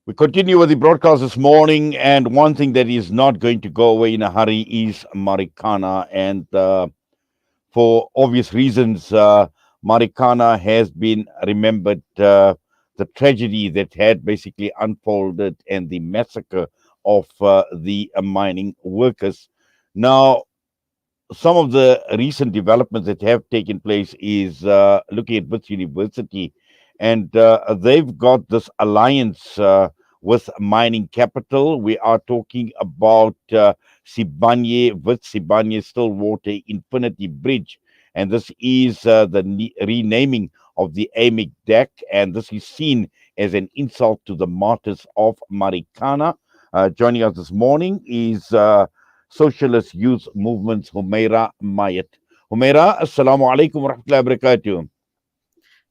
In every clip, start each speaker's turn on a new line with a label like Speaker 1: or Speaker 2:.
Speaker 1: We continue with the broadcast this morning, and one thing that is not going to go away in a hurry is Marikana. And for obvious reasons, Marikana has been remembered. The tragedy that had basically unfolded and the massacre of the mining workers. Now, some of the recent developments that have taken place is looking at Wits University, and they've got this alliance with mining capital. We are talking about Wits Sibanye-Stillwater Infinity Bridge, and this is renaming of the AMIC Deck, and this is seen as an insult to the martyrs of Marikana. Joining us this morning is Socialist Youth Movement's Humaira Mayat. Humaira, Assalamu alaikum wa rahmatullahi wa barakatuh.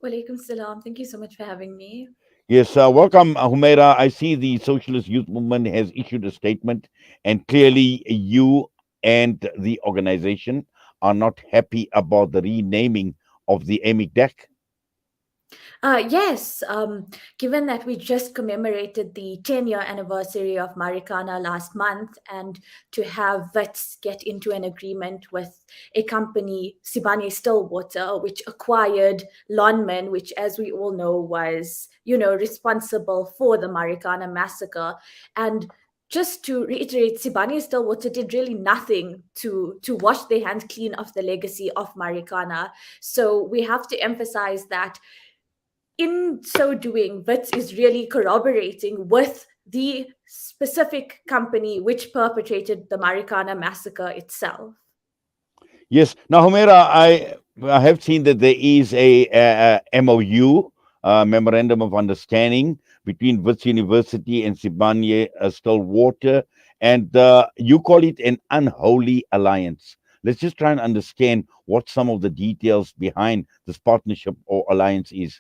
Speaker 2: Walaikum salam. Thank you so much for having me.
Speaker 1: Yes, welcome, Humaira. I see the Socialist Youth Movement has issued a statement, and clearly you and the organization are not happy about the renaming of the AMIC deck.
Speaker 2: Yes, given that we just commemorated the 10-year anniversary of Marikana last month, and to have Wits get into an agreement with a company, Sibanye-Stillwater, which acquired Lonmin, which, as we all know, was, responsible for the Marikana massacre. And just to reiterate, Sibanye-Stillwater did really nothing to wash their hands clean of the legacy of Marikana. So we have to emphasize that in so doing, Wits is really corroborating with the specific company which perpetrated the Marikana massacre itself.
Speaker 1: Yes. Now, Humaira, I have seen that there is a MOU, Memorandum of Understanding, between Wits University and Sibanye Stillwater, and you call it an unholy alliance. Let's just try and understand what some of the details behind this partnership or alliance is.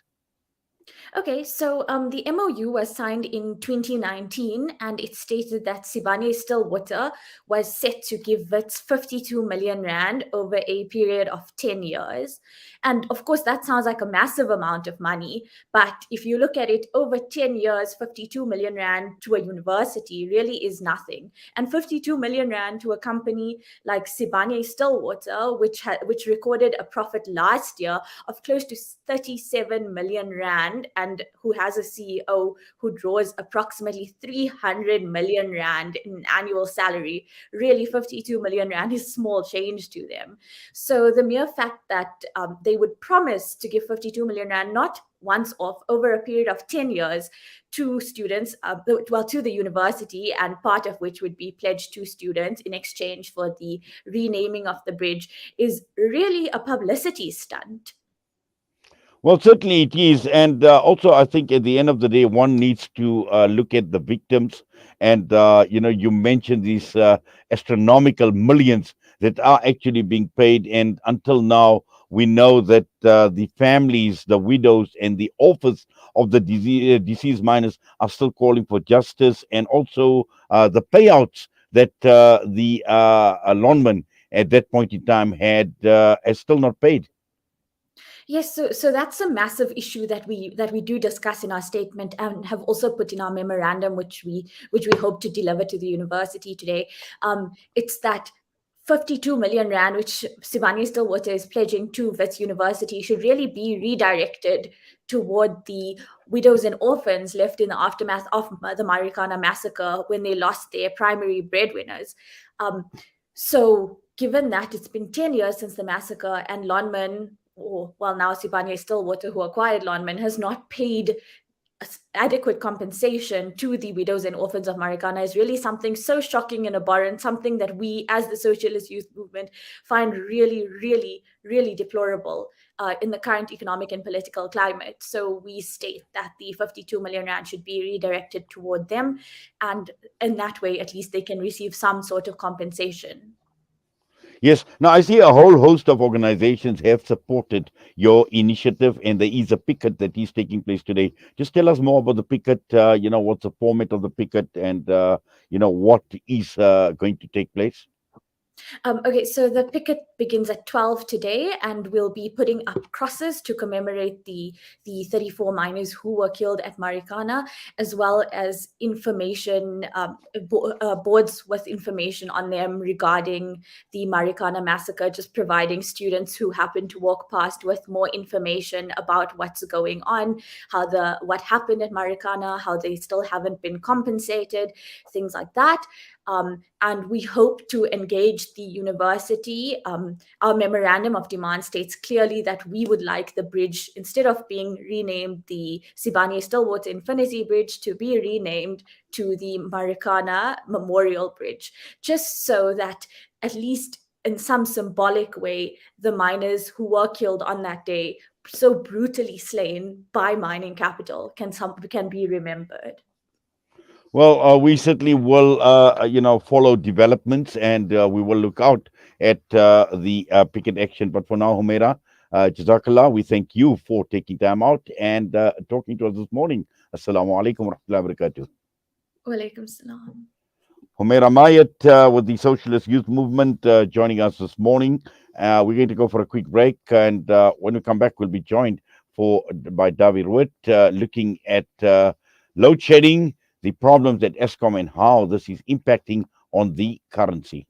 Speaker 2: Okay, so the MOU was signed in 2019, and it stated that Sibanye-Stillwater was set to give Wits 52 million rand over a period of 10 years. And of course, that sounds like a massive amount of money. But if you look at it over 10 years, 52 million rand to a university really is nothing. And 52 million rand to a company like Sibanye-Stillwater, which recorded a profit last year of close to 37 million rand, and who has a CEO who draws approximately 300 million rand in annual salary. Really, 52 million rand is small change to them. So the mere fact that they would promise to give 52 million rand, not once off, over a period of 10 years to students, to the university, and part of which would be pledged to students in exchange for the renaming of the bridge, is really a publicity stunt.
Speaker 1: Well, certainly it is. And also, I think at the end of the day, one needs to look at the victims. And, you mentioned these astronomical millions that are actually being paid. And until now, we know that the families, the widows, and the orphans of the deceased miners are still calling for justice. And also the payouts that the Lonman at that point in time had is still not paid.
Speaker 2: Yes, so that's a massive issue that we do discuss in our statement and have also put in our memorandum, which we hope to deliver to the university today. It's that 52 million rand, which Sibanye-Stillwater is pledging to Wits University, should really be redirected toward the widows and orphans left in the aftermath of the Marikana massacre when they lost their primary breadwinners. So, given that it's been 10 years since the massacre, and Lonman, or well, now Sibanye-Stillwater, who acquired Lonman, has not paid adequate compensation to the widows and orphans of Marikana, is really something so shocking and abhorrent, something that we as the Socialist Youth Movement find really, really, really deplorable in the current economic and political climate. So we state that the 52 million rand should be redirected toward them, and in that way, at least they can receive some sort of compensation.
Speaker 1: Yes. Now, I see a whole host of organizations have supported your initiative, and there is a picket that is taking place today. Just tell us more about the picket, what's the format of the picket, and, what is going to take place?
Speaker 2: Okay, so the picket begins at 12 today, and we'll be putting up crosses to commemorate the 34 miners who were killed at Marikana, as well as information, boards with information on them regarding the Marikana massacre, just providing students who happen to walk past with more information about what's going on, what happened at Marikana, how they still haven't been compensated, things like that. And we hope to engage the university. Our memorandum of demand states clearly that we would like the bridge, instead of being renamed the Sibanye-Stillwater Infinity Bridge, to be renamed to the Marikana Memorial Bridge, just so that at least in some symbolic way, the miners who were killed on that day, so brutally slain by mining capital, can be remembered.
Speaker 1: Well, we certainly will, follow developments, and we will look out at the picket action. But for now, Humaira, Jazakallah, we thank you for taking time out and talking to us this morning. Assalamu alaikum wa rahmatullahi wa barakatuh.
Speaker 2: Walaikum salam.
Speaker 1: Humaira Mayat with the Socialist Youth Movement joining us this morning. We're going to go for a quick break, and when we come back, we'll be joined by David Witt looking at load shedding, the problems at ESCOM, and how this is impacting on the currency.